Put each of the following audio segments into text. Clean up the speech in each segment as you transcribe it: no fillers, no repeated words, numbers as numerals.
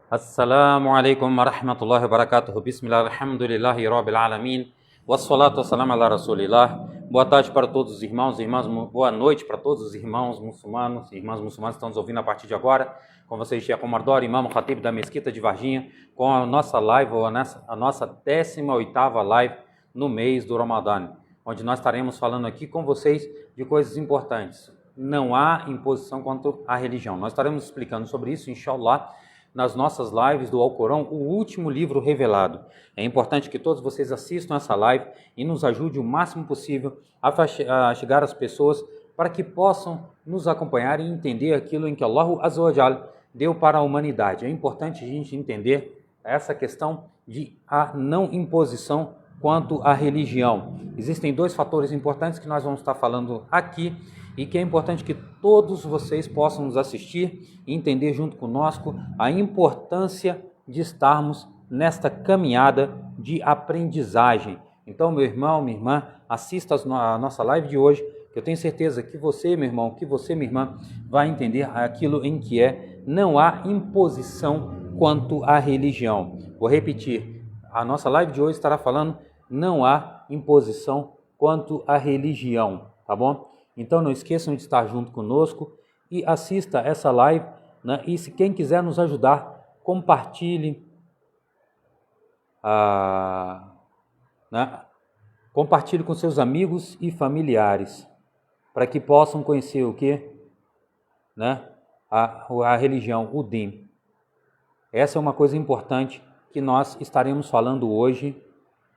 Assalamu alaikum wa rahmatullahi wa barakatuh. Bismillah, alhamdulillahi rabbil alamin. Wassalatu wassalamu ala rasulillah. Boa tarde para todos os irmãos e irmãs. Boa noite para todos os irmãos muçulmanos e irmãs muçulmanas que estão nos ouvindo a partir de agora. Com vocês, Sheikh Omar Dori, imam Khatib da Mesquita de Varginha, com a nossa live, a nossa 18ª live no mês do Ramadã, onde nós estaremos falando aqui com vocês de coisas importantes. Não há imposição quanto à religião. Nós estaremos explicando sobre isso, inshallah, nas nossas lives do Alcorão, o último livro revelado. É importante que todos vocês assistam essa live e nos ajude o máximo possível a chegar às pessoas para que possam nos acompanhar e entender aquilo em que Allah Azza wa Jal deu para a humanidade. É importante a gente entender essa questão de a não imposição quanto à religião. Existem dois fatores importantes que nós vamos estar falando aqui e que é importante que todos vocês possam nos assistir e entender junto conosco a importância de estarmos nesta caminhada de aprendizagem. Então, meu irmão, minha irmã, assista a nossa live de hoje, que eu tenho certeza que você, meu irmão, que você, minha irmã, vai entender aquilo em que não há imposição quanto à religião. Vou repetir, a nossa live de hoje estará falando não há imposição quanto à religião, tá bom? Então não esqueçam de estar junto conosco e assista essa live, né? E se quem quiser nos ajudar, compartilhe, né? Compartilhe com seus amigos e familiares, para que possam conhecer o que? Né? A religião, o Din. Essa é uma coisa importante que nós estaremos falando hoje,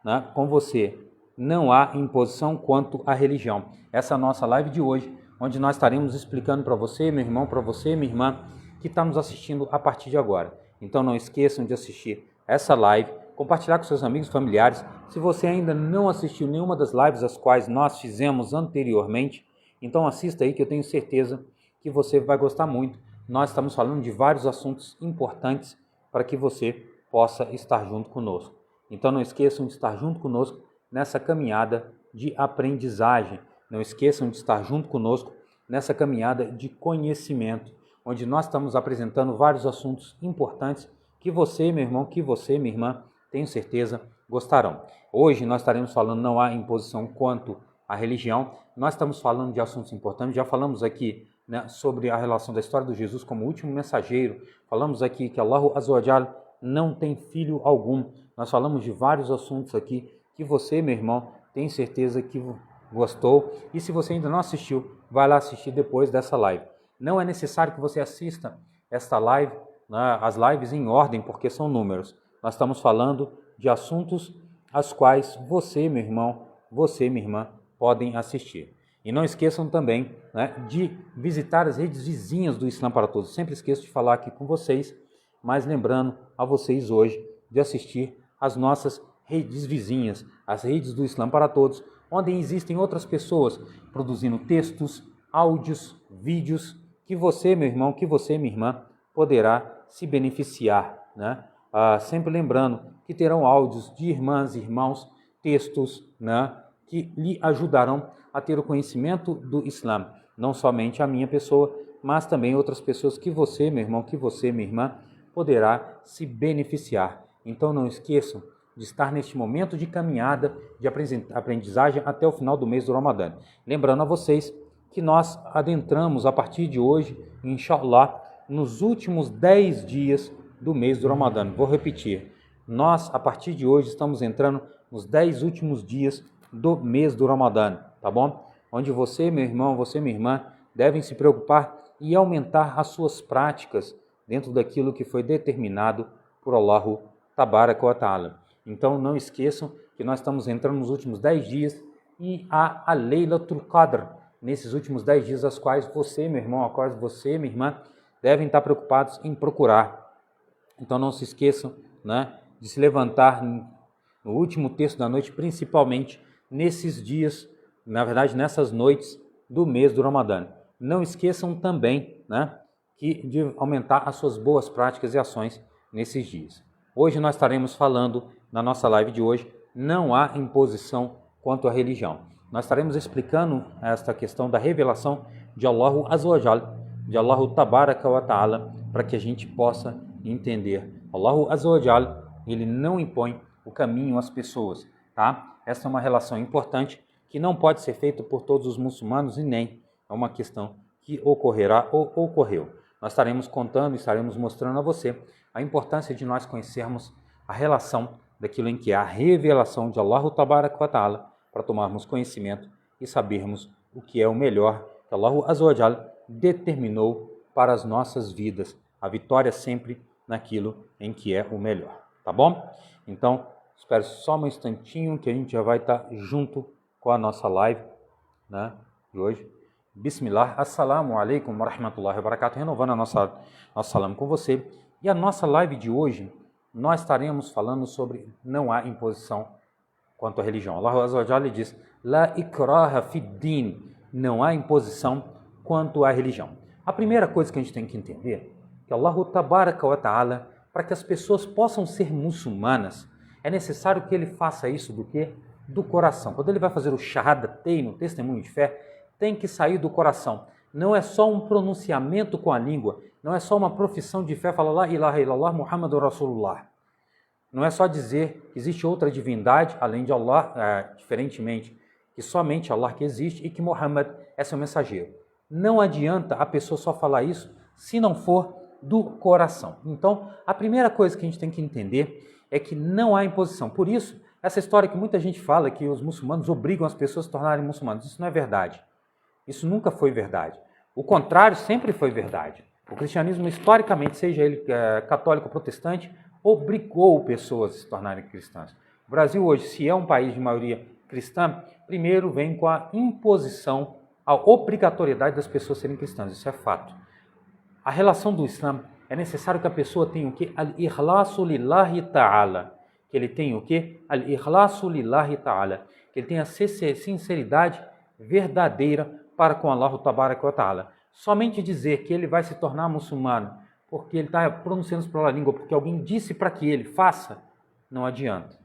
né, com você. Não há imposição quanto à religião. Essa é a nossa live de hoje, onde nós estaremos explicando para você, meu irmão, para você, minha irmã, que está nos assistindo a partir de agora. Então não esqueçam de assistir essa live, compartilhar com seus amigos e familiares. Se você ainda não assistiu nenhuma das lives as quais nós fizemos anteriormente, então assista aí que eu tenho certeza que você vai gostar muito. Nós estamos falando de vários assuntos importantes para que você possa estar junto conosco. Então não esqueçam de estar junto conosco nessa caminhada de aprendizagem. Não esqueçam de estar junto conosco nessa caminhada de conhecimento, onde nós estamos apresentando vários assuntos importantes que você, meu irmão, que você, minha irmã, tenho certeza, gostarão. Hoje nós estaremos falando não há imposição quanto à religião. Nós estamos falando de assuntos importantes. Já falamos aqui, né, sobre a relação da história de Jesus como último mensageiro. Falamos aqui que Allah Azza wa Jal não tem filho algum. Nós falamos de vários assuntos aqui que você, meu irmão, tem certeza que gostou. E se você ainda não assistiu, vai lá assistir depois dessa live. Não é necessário que você assista esta live, né, as lives em ordem, porque são números. Nós estamos falando de assuntos aos quais você, meu irmão, você, minha irmã, podem assistir. E não esqueçam também, né, de visitar as redes vizinhas do Islã para Todos. Sempre esqueço de falar aqui com vocês, mas lembrando a vocês hoje de assistir as nossas redes vizinhas, as redes do Islã para Todos, onde existem outras pessoas produzindo textos, áudios, vídeos, que você, meu irmão, que você, minha irmã, poderá se beneficiar, né? Sempre lembrando que terão áudios de irmãs e irmãos, textos, né, que lhe ajudarão a ter o conhecimento do Islã, não somente a minha pessoa, mas também outras pessoas que você, meu irmão, que você, minha irmã, poderá se beneficiar. Então não esqueçam de estar neste momento de caminhada, de aprendizagem até o final do mês do Ramadã. Lembrando a vocês que nós adentramos a partir de hoje, inshallah, nos últimos 10 dias do mês do Ramadã. Vou repetir, nós a partir de hoje estamos entrando nos 10 últimos dias do mês do Ramadã, tá bom? Onde você, meu irmão, você, minha irmã, devem se preocupar e aumentar as suas práticas dentro daquilo que foi determinado por Allah Tabaraka wa Ta'ala. Então não esqueçam que nós estamos entrando nos últimos 10 dias e há a Laylatul Qadr, nesses últimos 10 dias, as quais você, meu irmão, as quais você, minha irmã, devem estar preocupados em procurar. Então não se esqueçam, né, de se levantar no último terço da noite, principalmente nesses dias, na verdade nessas noites do mês do Ramadã. Não esqueçam também, né, de aumentar as suas boas práticas e ações nesses dias. Hoje nós estaremos falando, na nossa live de hoje, não há imposição quanto à religião. Nós estaremos explicando esta questão da revelação de Allah Azza wa Jal, de Allah Tabaraka wa Ta'ala, para que a gente possa entender. Allahu Azza wa Jal, ele não impõe o caminho às pessoas, tá? Essa é uma relação importante que não pode ser feita por todos os muçulmanos e nem é uma questão que ocorrerá ou ocorreu. Nós estaremos contando, estaremos mostrando a você a importância de nós conhecermos a relação daquilo em que há a revelação de Allah Tabarak wa Ta'ala para tomarmos conhecimento e sabermos o que é o melhor que Allah Azza wa Jal determinou para as nossas vidas. A vitória sempre naquilo em que é o melhor, tá bom? Então, espero só um instantinho que a gente já vai estar junto com a nossa live, né, de hoje. Bismillah, assalamu alaikum wa rahmatullahi wa barakatuh, renovando nosso salam com você. E a nossa live de hoje, nós estaremos falando sobre não há imposição quanto à religião. Allah Azza wa Jalla diz, La ikraha fid-din, não há imposição quanto à religião. A primeira coisa que a gente tem que entender é que Allah Tabaraka wa Ta'ala, para que as pessoas possam ser muçulmanas, é necessário que ele faça isso do quê? Do coração. Quando ele vai fazer o Shahadatain, o testemunho de fé, tem que sair do coração. Não é só um pronunciamento com a língua, não é só uma profissão de fé, fala La ilaha illallah Muhammadur Rasulullah. Não é só dizer que existe outra divindade, além de Allah, diferentemente, que somente Allah que existe e que Muhammad é seu mensageiro. Não adianta a pessoa só falar isso se não for do coração. Então, a primeira coisa que a gente tem que entender é que não há imposição. Por isso, essa história que muita gente fala que os muçulmanos obrigam as pessoas a se tornarem muçulmanos, isso não é verdade. Isso nunca foi verdade. O contrário sempre foi verdade. O cristianismo, historicamente, seja ele católico ou protestante, obrigou pessoas a se tornarem cristãs. O Brasil hoje, se é um país de maioria cristã, primeiro vem com a imposição, a obrigatoriedade das pessoas serem cristãs. Isso é fato. A relação do Islã é necessário que a pessoa tenha o quê? Al-ikhlasu lillahi ta'ala. Que ele tenha o quê? Al-ikhlasu lillahi ta'ala. Que ele tenha sinceridade verdadeira para com Allah Tabarak wa Ta'ala. Somente dizer que ele vai se tornar muçulmano porque ele está pronunciando pela língua, porque alguém disse para que ele faça, não adianta.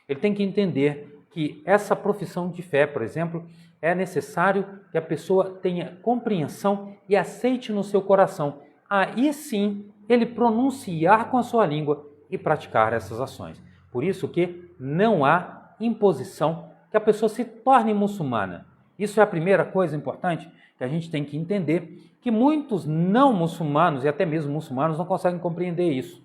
Ele tem que entender que essa profissão de fé, por exemplo, é necessário que a pessoa tenha compreensão e aceite no seu coração. Aí sim, ele pronunciar com a sua língua e praticar essas ações. Por isso que não há imposição que a pessoa se torne muçulmana. Isso é a primeira coisa importante que a gente tem que entender, que muitos não muçulmanos e até mesmo muçulmanos não conseguem compreender isso.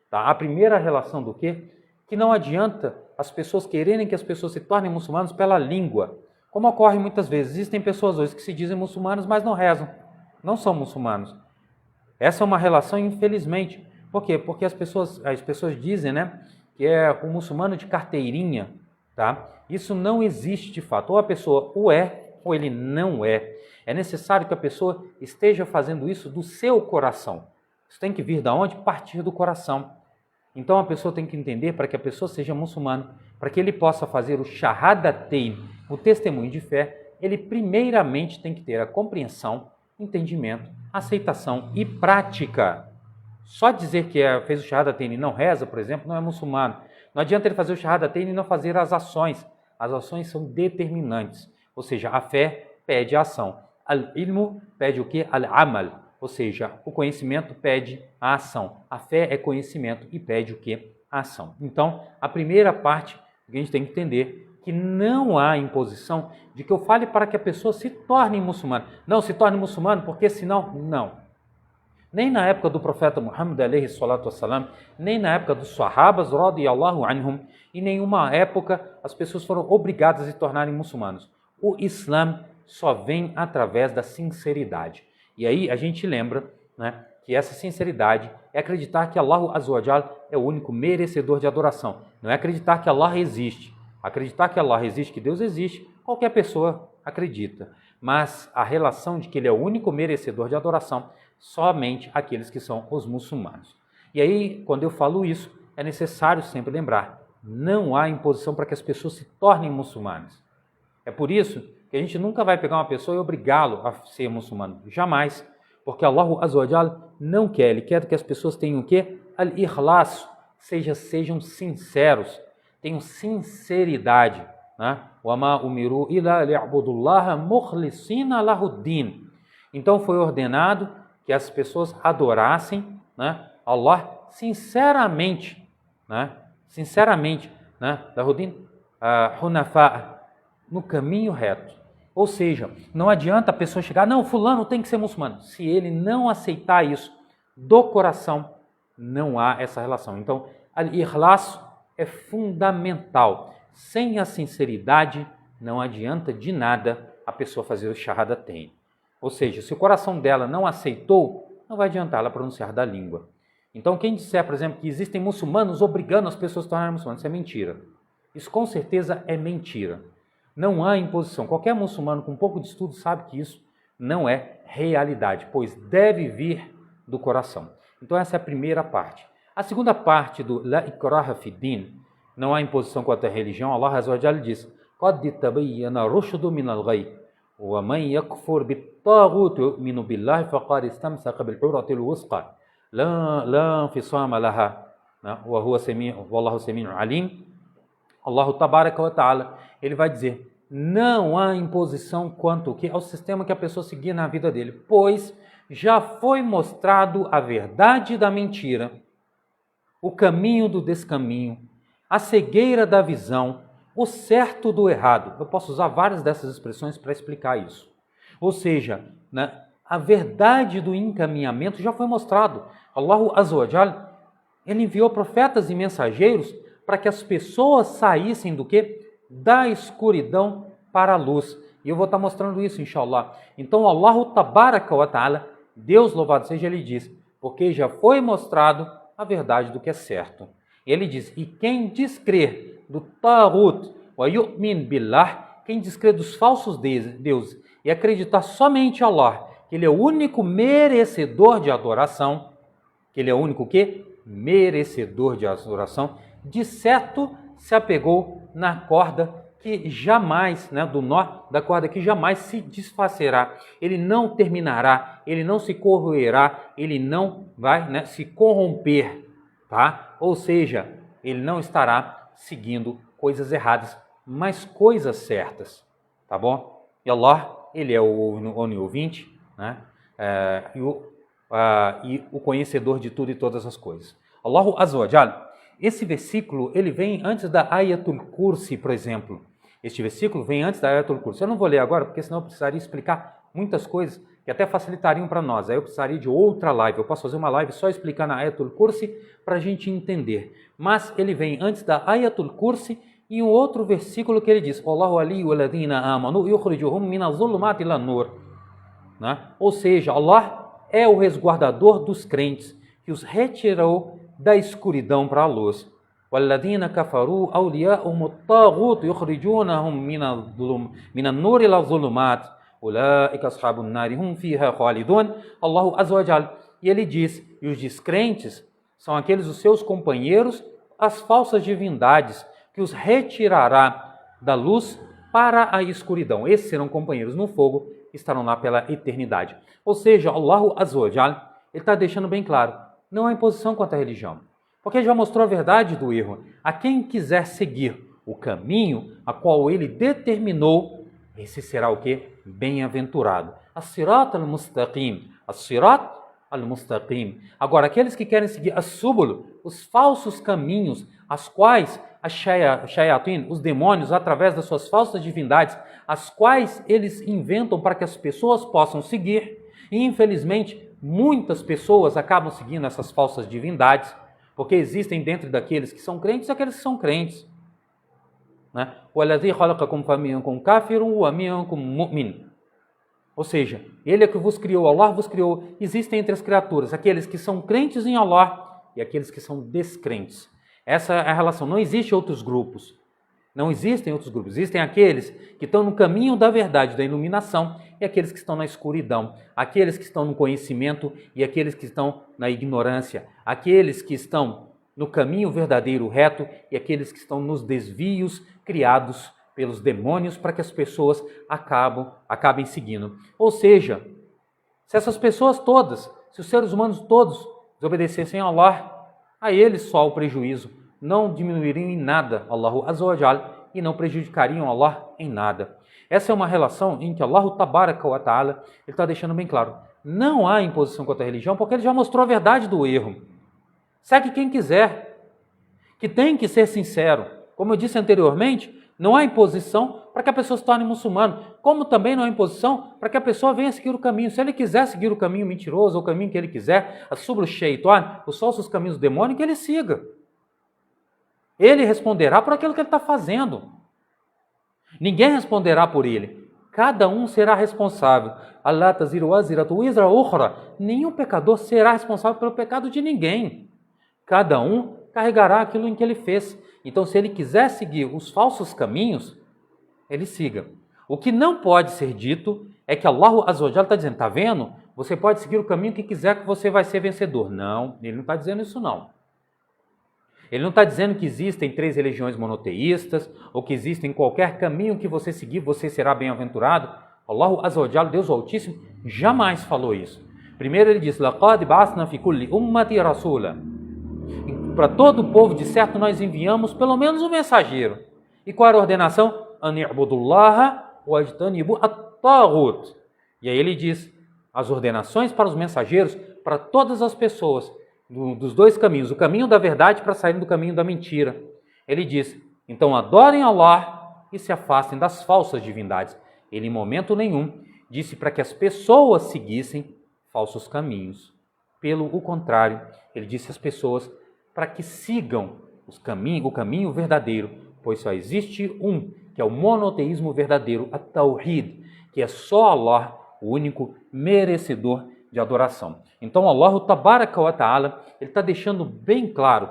Tá? A primeira relação do quê? Que não adianta as pessoas quererem que as pessoas se tornem muçulmanos pela língua, como ocorre muitas vezes. Existem pessoas hoje que se dizem muçulmanos, mas não rezam, não são muçulmanos. Essa é uma relação, infelizmente. Por quê? Porque as pessoas dizem, né, que é o muçulmano de carteirinha. Tá? Isso não existe de fato. Ou a pessoa o é, ou ele não é. É necessário que a pessoa esteja fazendo isso do seu coração. Isso tem que vir da onde? Partir do coração. Então a pessoa tem que entender, para que a pessoa seja muçulmano, para que ele possa fazer o Shahadatain, o testemunho de fé, ele primeiramente tem que ter a compreensão, entendimento, aceitação e prática. Só dizer que fez o Shahadatain e não reza, por exemplo, não é muçulmano. Não adianta ele fazer o Shahadatain e não fazer as ações. As ações são determinantes. Ou seja, a fé pede a ação. Al-ilmu pede o quê? Al-amal. Ou seja, o conhecimento pede a ação. A fé é conhecimento e pede o quê? A ação. Então, a primeira parte que a gente tem que entender que não há imposição de que eu fale para que a pessoa se torne muçulmana. Não se torne muçulmano, porque senão, não. Nem na época do profeta Muhammad, alayhi salatu wassalam, nem na época dos sahabas, radiyallahu anhum, em nenhuma época as pessoas foram obrigadas a se tornarem muçulmanos. O Islã só vem através da sinceridade. E aí a gente lembra, né, que essa sinceridade é acreditar que Allah Azza wa Jalla é o único merecedor de adoração. Não é acreditar que Allah existe. Acreditar que Allah existe, que Deus existe, qualquer pessoa acredita. Mas a relação de que Ele é o único merecedor de adoração, somente aqueles que são os muçulmanos. E aí, quando eu falo isso, é necessário sempre lembrar, não há imposição para que as pessoas se tornem muçulmanas. É por isso que a gente nunca vai pegar uma pessoa e obrigá-lo a ser muçulmano. Jamais. Porque Allah Azza wa Jalla não quer. Ele quer que as pessoas tenham o quê? Al-ikhlas. Sejam sinceros. Tenham sinceridade. وَمَا أُمِرُوا إِلَّا لِيَعْبُدُوا اللَّهَ مُخْلِصِينَ لَهُ الدِّينَ. Então foi ordenado que as pessoas adorassem, Allah sinceramente, Lahudin Hunafa, no caminho reto. Ou seja, não adianta a pessoa chegar, não, fulano tem que ser muçulmano. Se ele não aceitar isso do coração, não há essa relação. Então, al-ikhlas é fundamental. Sem a sinceridade, não adianta de nada a pessoa fazer o shahadatain. Ou seja, se o coração dela não aceitou, não vai adiantar ela pronunciar da língua. Então, quem disser, por exemplo, que existem muçulmanos obrigando as pessoas a se tornarem muçulmanos, isso é mentira. Isso com certeza é mentira. Não há imposição. Qualquer muçulmano com um pouco de estudo sabe que isso não é realidade, pois deve vir do coração. Então essa é a primeira parte. A segunda parte do La ikraha fi din, não há imposição quanto à religião, Allah Azza wa Jalla diz: Qad tabayyana rushdu min al-ghayy, wa man yakfur bit-taghut yu'minu billahi faqad istamsaka bil-urwati al-wusqa, la infisama laha, wa huwa sami'un wallahu sami'un alim. Allah Tabaraka wa Ta'ala, ele vai dizer, não há imposição quanto ao sistema que a pessoa seguir na vida dele, pois já foi mostrado a verdade da mentira, o caminho do descaminho, a cegueira da visão, o certo do errado. Eu posso usar várias dessas expressões para explicar isso. Ou seja, a verdade do encaminhamento já foi mostrado. Allah Azza wa Jalla, ele enviou profetas e mensageiros para que as pessoas saíssem do quê? Da escuridão para a luz. E eu vou estar mostrando isso, inshallah. Então, Allah Tabaraka wa Ta'ala, Deus louvado seja, ele diz, porque já foi mostrado a verdade do que é certo. Ele diz, e quem descrer do Taghut wa yu'min billah, quem descrer dos falsos deuses e acreditar somente em Allah, que ele é o único merecedor de adoração, que ele é o único quê? Merecedor de adoração, de certo se apegou na corda que jamais, do nó da corda que jamais se desfacerá. Ele não terminará, ele não se corroerá, ele não vai se corromper, tá? Ou seja, ele não estará seguindo coisas erradas, mas coisas certas, tá bom? E Allah, ele é o oniovinte, e o conhecedor de tudo e todas as coisas. Allahu Azza wa Jalla, esse versículo, ele vem antes da Ayatul Kursi, por exemplo. Este versículo vem antes da Ayatul Kursi. Eu não vou ler agora, porque senão eu precisaria explicar muitas coisas que até facilitariam para nós. Aí eu precisaria de outra live. Eu posso fazer uma live só explicando a Ayatul Kursi para a gente entender. Mas ele vem antes da Ayatul Kursi e um outro versículo que ele diz: Allahu aliyu alladhina amanu yukhrijuhum minaz zulumati ilan nur. Ou seja, Allah é o resguardador dos crentes, que os retirou da escuridão para a luz. وَالَّذِينَ كَفَرُوا أَوْلِيَاءُهُمُ الطَّاغُوتُ يُخْرِجُونَهُم مِنَ النُّورِ إِلَى الظُّلُمَاتِ أُولَٰئِكَ أَصْحَابُ النَّارِ هُمْ فِيهَا خَالِدُونَ. Allahu Azza wa Jalla. E ele diz, e os descrentes são aqueles os seus companheiros, as falsas divindades, que os retirará da luz para a escuridão. Esses serão companheiros no fogo, estarão lá pela eternidade. Ou seja, Allahu Azza wa Jalla, ele está deixando bem claro, não há imposição quanto à religião, porque ele já mostrou a verdade do erro. A quem quiser seguir o caminho a qual ele determinou, esse será o quê? Bem-aventurado. As-sirat al-mustaqim. As-sirat al-mustaqim. Agora, aqueles que querem seguir as-subul, os falsos caminhos, as quais as shayatin, os demônios, através das suas falsas divindades, as quais eles inventam para que as pessoas possam seguir, e infelizmente muitas pessoas acabam seguindo essas falsas divindades, porque existem dentro daqueles que são crentes aqueles que são crentes. Ou seja, ele é que vos criou, Allah vos criou. Existem entre as criaturas aqueles que são crentes em Allah e aqueles que são descrentes. Essa é a relação. Não existe outros grupos. Não existem outros grupos. Existem aqueles que estão no caminho da verdade, da iluminação, e aqueles que estão na escuridão, aqueles que estão no conhecimento e aqueles que estão na ignorância, aqueles que estão no caminho verdadeiro, reto, e aqueles que estão nos desvios criados pelos demônios para que as pessoas acabem seguindo. Ou seja, se essas pessoas todas, se os seres humanos todos desobedecessem a Allah, a eles só o prejuízo, não diminuiriam em nada Allahu Azza wa Jalla e não prejudicariam Allah em nada. Essa é uma relação em que Allahu Tabaraka wa Ta'ala está deixando bem claro. Não há imposição contra a religião porque ele já mostrou a verdade do erro. segue quem quiser, que tem que ser sincero. Como eu disse anteriormente, não há imposição para que a pessoa se torne muçulmano, como também não há imposição para que a pessoa venha seguir o caminho. Se ele quiser seguir o caminho mentiroso, ou o caminho que ele quiser, sobre o shaitan, os falsos caminhos do demônio, que ele siga. Ele responderá por aquilo que ele está fazendo. Ninguém responderá por ele. Cada um será responsável. Allah taziru waziratu wizra ukhra. Nenhum pecador será responsável pelo pecado de ninguém. Cada um carregará aquilo em que ele fez. Então, se ele quiser seguir os falsos caminhos, ele siga. O que não pode ser dito é que Allah Azza wa Jalla está dizendo, está vendo? Você pode seguir o caminho que quiser que você vai ser vencedor. Não, ele não está dizendo isso não. Ele não está dizendo que existem 3 religiões monoteístas, ou que existem qualquer caminho que você seguir, você será bem-aventurado. Allah Azza wa Jalla, Deus Altíssimo, jamais falou isso. Primeiro ele diz, لَقَدْ بَعَثْنَا فِي كُلِّ أُمَّةٍ رَسُولًا. Para todo o povo, de certo, nós enviamos pelo menos um mensageiro. E qual era a ordenação? أَنْ يَعْبُدُوا اللَّهَ وَاجْتَنِبُوا الطَّاغُوتَ. E aí ele diz, as ordenações para os mensageiros, para todas as pessoas, dos 2 caminhos, o caminho da verdade para sair do caminho da mentira. Ele diz, então adorem Allah e se afastem das falsas divindades. Ele, em momento nenhum, disse para que as pessoas seguissem falsos caminhos. Pelo contrário, ele disse às pessoas para que sigam o caminho verdadeiro, pois só existe um, que é o monoteísmo verdadeiro, a Tawhid, que é só Allah, o único merecedor de adoração. Então, Allah Tabaraka wa Ta'ala, ele está deixando bem claro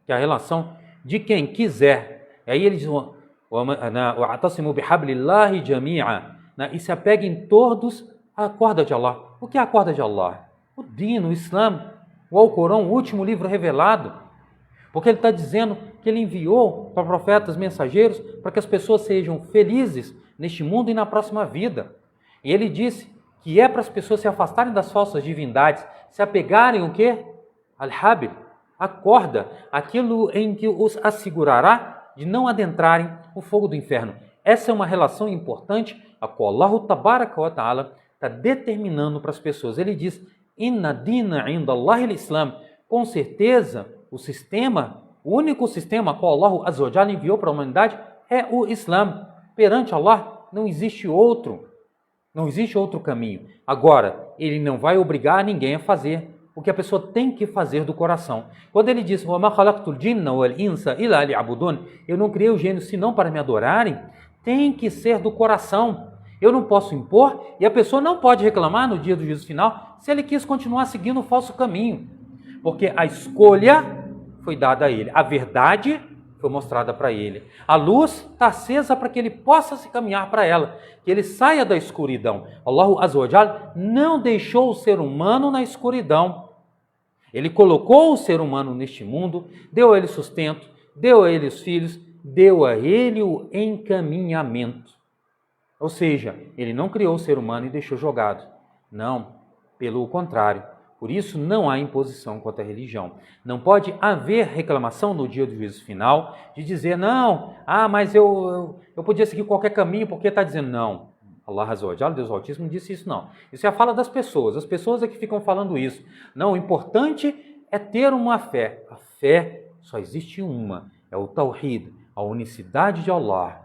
que a relação de quem quiser, e aí ele diz, وَاعْتَصِمُوا بِحَبْلِ اللَّهِ جَمِيعًا, e se apeguem todos à corda de Allah. O que é a corda de Allah? O Dino, o Islã, o Alcorão, o último livro revelado. Porque ele está dizendo que ele enviou para profetas mensageiros para que as pessoas sejam felizes neste mundo e na próxima vida. E ele disse que é para as pessoas se afastarem das falsas divindades, se apegarem o quê? Al-Habil, a corda, aquilo em que os assegurará de não adentrarem o fogo do inferno. Essa é uma relação importante, a qual Allah Tabaraka wa Ta'ala está determinando para as pessoas. Ele diz, Inna dina inda Allahi al-Islam. Com certeza, o único sistema a qual Allah Azza wa Jalla enviou para a humanidade é o Islã. Perante Allah não existe outro. Não existe outro caminho. Agora, ele não vai obrigar ninguém a fazer o que a pessoa tem que fazer do coração. Quando ele diz, وَمَا خَلَقْتُ الْجِنَّ وَالْإِنسَ إِلَّا لِيَعْبُدُونِ, eu não criei o gênio senão para me adorarem, tem que ser do coração. Eu não posso impor e a pessoa não pode reclamar no dia do juízo final se ele quis continuar seguindo o falso caminho. Porque a escolha foi dada a ele, a verdade foi mostrada para ele. A luz está acesa para que ele possa se caminhar para ela, que ele saia da escuridão. Allah Azza wa Jalla não deixou o ser humano na escuridão. Ele colocou o ser humano neste mundo, deu a ele sustento, deu a ele os filhos, deu a ele o encaminhamento. Ou seja, ele não criou o ser humano e deixou jogado. Não, pelo contrário. Por isso não há imposição quanto à religião. Não pode haver reclamação no dia do juízo final de dizer, não, mas eu podia seguir qualquer caminho porque está dizendo, não. Allah Azza wa Jalla, Deus Altíssimo, não disse isso não. Isso é a fala das pessoas. As pessoas é que ficam falando isso. Não, o importante é ter uma fé. A fé só existe uma. É o Tawhid, a unicidade de Allah.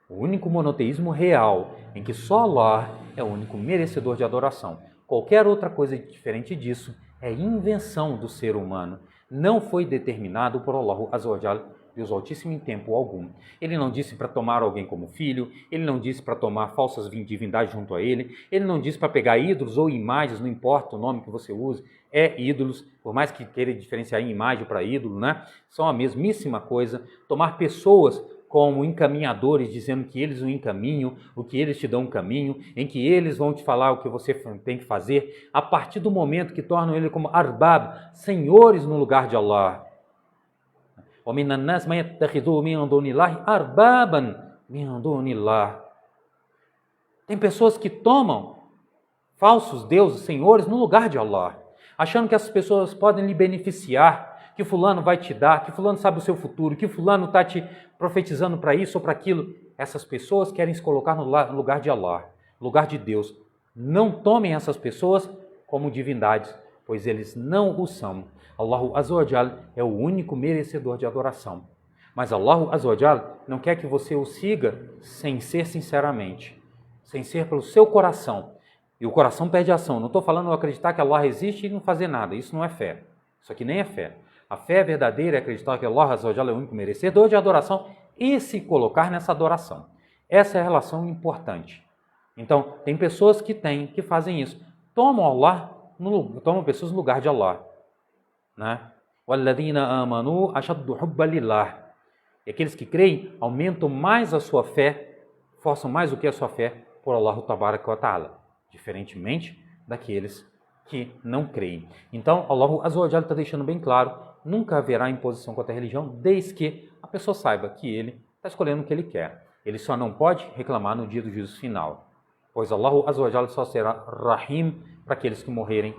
O único monoteísmo real, em que só Allah é o único merecedor de adoração. Qualquer outra coisa diferente disso é invenção do ser humano. Não foi determinado por Allah Azza wa Jalla, Deus Altíssimo, em tempo algum. Ele não disse para tomar alguém como filho, ele não disse para tomar falsas divindades junto a ele, ele não disse para pegar ídolos ou imagens, não importa o nome que você use, é ídolos, por mais que queira diferenciar em imagem para ídolo, né? São a mesmíssima coisa. Tomar pessoas como encaminhadores, dizendo que eles o encaminham, o que eles te dão um caminho, em que eles vão te falar o que você tem que fazer, a partir do momento que tornam ele como arbab, senhores no lugar de Allah. وَمِنَ النَّاسِ مَن يَتَّخِذُ مِن دُونِ اللَّهِ أَرْبَابًا مِن دُونِ اللَّهِ. Tem pessoas que tomam falsos deuses, senhores, no lugar de Allah, achando que essas pessoas podem lhe beneficiar, que fulano vai te dar, que fulano sabe o seu futuro, que fulano está te profetizando para isso ou para aquilo. Essas pessoas querem se colocar no lugar de Allah, no lugar de Deus. Não tomem essas pessoas como divindades, pois eles não o são. Allahu Azza wa Jal é o único merecedor de adoração. Mas Allahu Azza wa Jal não quer que você o siga sem ser sinceramente, sem ser pelo seu coração. E o coração pede ação. Não estou falando de acreditar que Allah existe e não fazer nada. Isso não é fé. Isso aqui nem é fé. A fé verdadeira é acreditar que Allah Azza wa Jal é o único merecedor de adoração e se colocar nessa adoração. Essa é a relação importante. Então, tem pessoas que fazem isso. Tomam pessoas no lugar de Allah. Né? وَالَّذِينَ آمَنُوا أَشَدُّ حُبًّا لِلَّهِ. E aqueles que creem aumentam mais a sua fé, forçam mais o que a sua fé por Allah Tabaraka wa Ta'ala, diferentemente daqueles que não creem. Então, Allah Azza wa Jalla está deixando bem claro, nunca haverá imposição contra a religião, desde que a pessoa saiba que ele está escolhendo o que ele quer. Ele só não pode reclamar no dia do juízo final, pois Allah Azza wa Jalla só será Rahim para aqueles que morrerem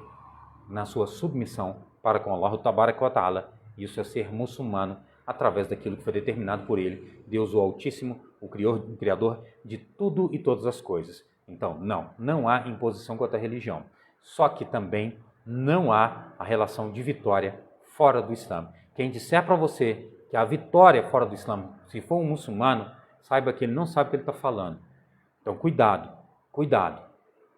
na sua submissão para com Allah Tabaraka wa Ta'ala. Isso é ser muçulmano através daquilo que foi determinado por ele, Deus o Altíssimo, o Criador de tudo e todas as coisas. Então, não há imposição contra a religião. Só que também não há a relação de vitória fora do Islã. Quem disser para você que a vitória fora do Islã, se for um muçulmano, saiba que ele não sabe o que ele está falando. Então, cuidado.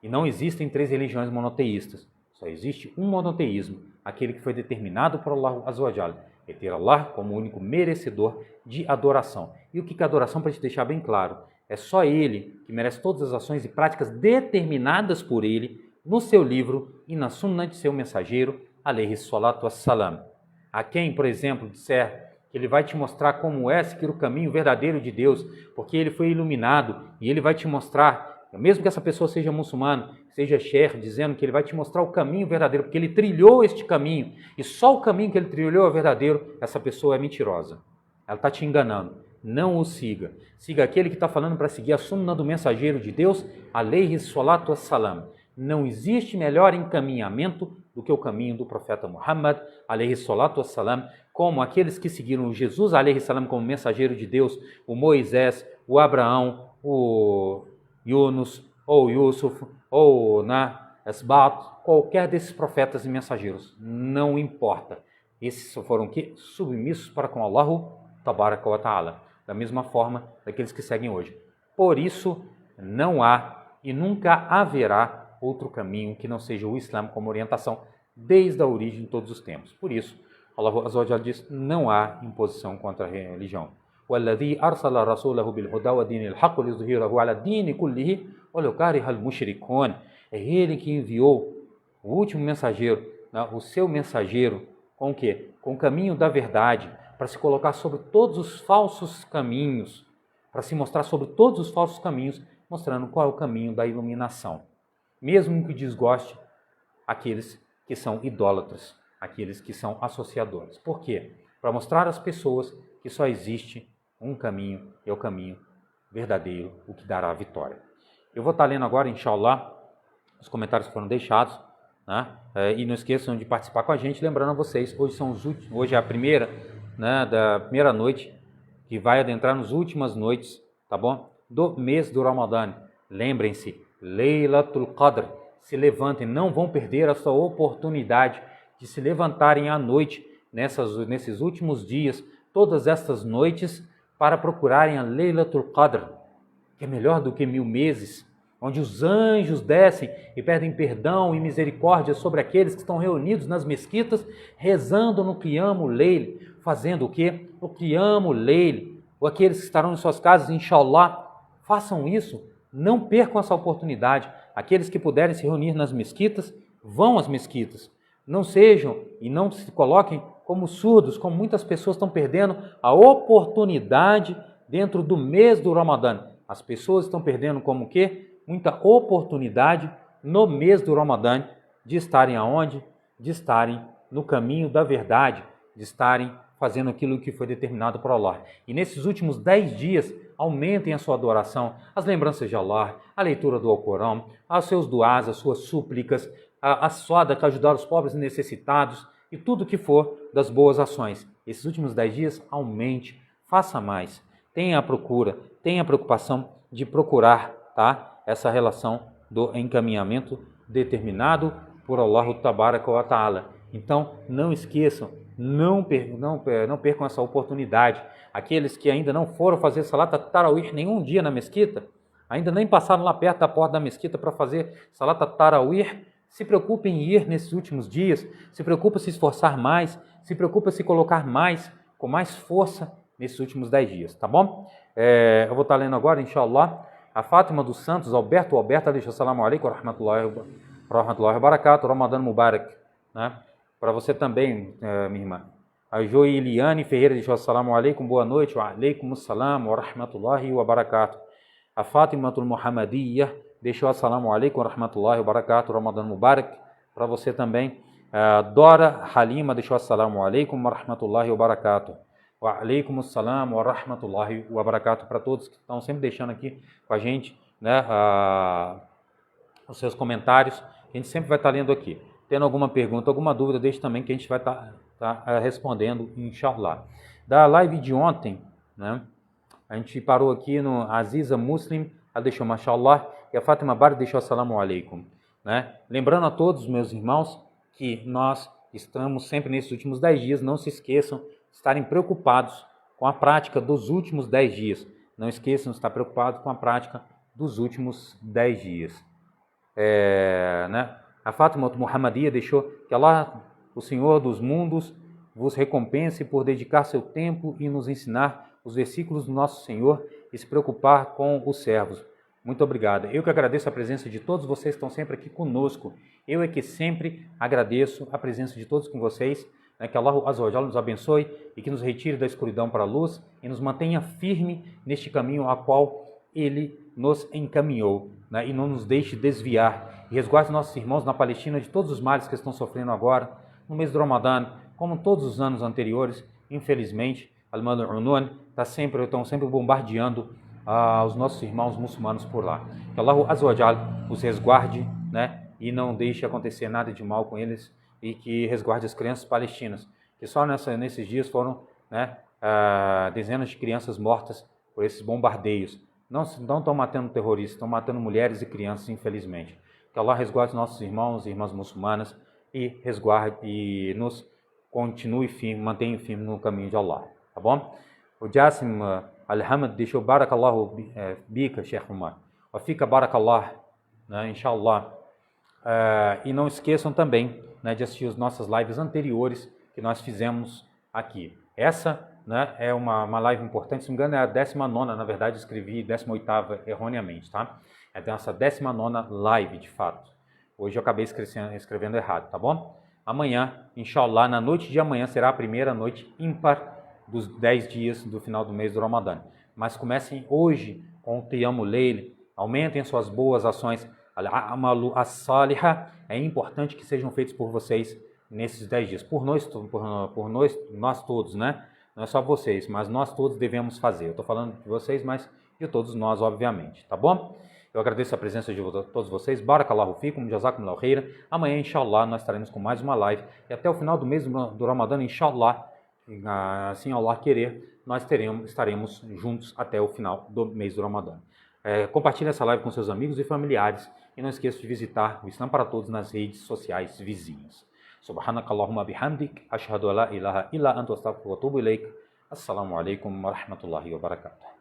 E não existem 3 religiões monoteístas. Só existe um monoteísmo, aquele que foi determinado por Allah Azza wa Jalla. É ter Allah como o único merecedor de adoração. E o que é adoração, para te deixar bem claro, é só Ele que merece todas as ações e práticas determinadas por Ele no seu livro e na sunna de seu mensageiro, alayhi salatu wassalam. A quem, por exemplo, disser que Ele vai te mostrar como é seguir o caminho verdadeiro de Deus, porque Ele foi iluminado e Ele vai te mostrar, mesmo que essa pessoa seja muçulmana, seja sheikh, dizendo que ele vai te mostrar o caminho verdadeiro, porque ele trilhou este caminho, e só o caminho que ele trilhou é verdadeiro, essa pessoa é mentirosa. Ela está te enganando. Não o siga. Siga aquele que está falando para seguir a sunna do mensageiro de Deus, alayhi salatu wassalam. Não existe melhor encaminhamento do que o caminho do profeta Muhammad, alayhi salatu wassalam, como aqueles que seguiram Jesus, alayhi salam, como mensageiro de Deus, o Moisés, o Abraão, o Yunus, ou Yusuf, ou Asbat, qualquer desses profetas e mensageiros, não importa. Esses foram submissos para com Allah Tabaraka wa Ta'ala, da mesma forma daqueles que seguem hoje. Por isso, não há e nunca haverá outro caminho que não seja o Islã como orientação, desde a origem de todos os tempos. Por isso, Allah Azza wa Jalla diz, não há imposição contra a religião. وَالَّذِي أَرْسَلَ رَسُولَهُ بِالْهُدَى وَدِينِ الْحَقِّ لِيُظْهِرَهُ عَلَى الدِّينِ كُلِّهِ وَلَوْ كَرِهَ الْمُشْرِكُونَ. É Ele que enviou o último mensageiro, o seu mensageiro, com o quê? Com o caminho da verdade, para se colocar sobre todos os falsos caminhos, para se mostrar sobre todos os falsos caminhos, mostrando qual é o caminho da iluminação. Mesmo que desgoste aqueles que são idólatras, aqueles que são associadores. Por quê? Para mostrar às pessoas que só existe um caminho, é o caminho verdadeiro, o que dará a vitória. Eu vou estar lendo agora, inshallah, os comentários que foram deixados, né? E não esqueçam de participar com a gente, lembrando a vocês, hoje é a primeira, né, da primeira noite, que vai adentrar nas últimas noites, tá bom? Do mês do Ramadã. Lembrem-se, Laylatul Qadr, se levantem, não vão perder essa oportunidade de se levantarem à noite, nesses últimos dias, todas estas noites, para procurarem a Laylatul Qadr, que é melhor do que 1000 meses, onde os anjos descem e pedem perdão e misericórdia sobre aqueles que estão reunidos nas mesquitas, rezando no Qiyamul Layl, fazendo o quê? O Qiyamul Layl, ou aqueles que estarão em suas casas, inshallah, façam isso, não percam essa oportunidade. Aqueles que puderem se reunir nas mesquitas, vão às mesquitas. Não sejam e não se coloquem como surdos, como muitas pessoas estão perdendo a oportunidade dentro do mês do Ramadã. As pessoas estão perdendo como o quê? Muita oportunidade no mês do Ramadã de estarem aonde? De estarem no caminho da verdade, de estarem fazendo aquilo que foi determinado por Allah. E nesses últimos 10 dias, aumentem a sua adoração, as lembranças de Allah, a leitura do Alcorão, os seus duás, as suas súplicas, a sadaqa, ajudar os pobres e necessitados, e tudo que for das boas ações. Esses últimos 10 dias, aumente, faça mais. Tenha a procura, tenha a preocupação de procurar, tá? Essa relação do encaminhamento determinado por Allah Tabaraka wa Ta'ala. Então, não esqueçam, não percam essa oportunidade. Aqueles que ainda não foram fazer Salat Tarawih nenhum dia na mesquita, ainda nem passaram lá perto da porta da mesquita para fazer Salat Tarawih, se preocupem em ir nesses últimos dias, se preocupem em se esforçar mais, se preocupem em se colocar mais, com mais força nesses últimos 10 dias, tá bom? Eu vou estar lendo agora, inshallah, a Fátima dos Santos, Alberto, assalamu alaikum, rahmatullahi wa barakatuh, Ramadan Mubarak, né? Para você também, minha irmã. A Joiliane Ferreira deixou assalamu alaikum, boa noite, wa alaikum assalam wa rahmatullahi wa barakatuh. A Fátimatul Muhammadiyya deixou assalamu alaikum wa rahmatullahi wa barakatuh, Ramadan Mubarak. Para você também. A Dora Halima deixou assalamu alaikum wa rahmatullahi wa barakatuh. Wa alaikum assalam wa rahmatullahi wa barakatuh. Para todos que estão sempre deixando aqui com a gente, né, os seus comentários, a gente sempre vai estar lendo aqui. Tendo alguma pergunta, alguma dúvida, deixe também que a gente vai estar respondendo, inshallah. Da live de ontem, né, a gente parou aqui no Aziza Muslim, ela deixou mashallah, e a Fátima Bar deixou assalamu alaikum. Né? Lembrando a todos, meus irmãos, que nós estamos sempre nesses últimos 10 dias, não se esqueçam de estarem preocupados com a prática dos últimos 10 dias. Não esqueçam de estar preocupados com a prática dos últimos 10 dias. Né? A Fátima Muhammadiyya deixou que Allah, o Senhor dos mundos, vos recompense por dedicar seu tempo e nos ensinar os versículos do nosso Senhor e se preocupar com os servos. Muito obrigado. Eu que agradeço a presença de todos vocês que estão sempre aqui conosco. Eu é que sempre agradeço a presença de todos com vocês. Né? Que Allah Azza wa Jalla nos abençoe e que nos retire da escuridão para a luz e nos mantenha firme neste caminho a qual Ele nos encaminhou, né? E não nos deixe desviar. E resguarde nossos irmãos na Palestina de todos os males que estão sofrendo agora, no mês do Ramadã, como todos os anos anteriores. Infelizmente, Al-Mal'unun estão sempre bombardeando os nossos irmãos muçulmanos por lá. Que Allah Azza wa Jalla os resguarde, né? E não deixe acontecer nada de mal com eles e que resguarde as crianças palestinas, que só nesses dias foram, né, dezenas de crianças mortas por esses bombardeios. Não estão matando terroristas, estão matando mulheres e crianças, infelizmente. Que Allah resguarde nossos irmãos e irmãs muçulmanas e resguarde e nos continue firme, mantenha firme no caminho de Allah, tá bom? O Jassim Al-Hamad deixou Barakallahu bika, Sheikh Umar. Wa fika Barakallah, né, inshallah. E não esqueçam também, né, de assistir as nossas lives anteriores que nós fizemos aqui. Essa, né, é uma live importante, se não me engano é a 19ª, na verdade escrevi 18ª erroneamente, tá? É a nossa 19ª live, de fato. Hoje eu acabei escrevendo errado, tá bom? Amanhã, inshallah, na noite de amanhã será a primeira noite ímpar dos 10 dias do final do mês do Ramadã. Mas comecem hoje com o Qiyamul Layl, aumentem suas boas ações. Al-amalu as-salihah, é importante que sejam feitos por vocês nesses 10 dias. Por nós todos, né? Não é só vocês, mas nós todos devemos fazer. Eu estou falando de vocês, mas de todos nós, obviamente, tá bom? Eu agradeço a presença de todos vocês. Barakallahu fikum, jazakumullahu khairan. Amanhã, inshallah, nós estaremos com mais uma live. E até o final do mês do Ramadã, inshallah, assim Allah querer, nós estaremos juntos até o final do mês do Ramadã. Compartilhe essa live com seus amigos e familiares. E não esqueça de visitar o Islam para Todos nas redes sociais vizinhas. Subhanakallahumma bihamdik, ashhadu an la ilaha illa anta astaghfiruka wa atubu ilaik. Assalamu alaikum wa rahmatullahi wa barakatuh.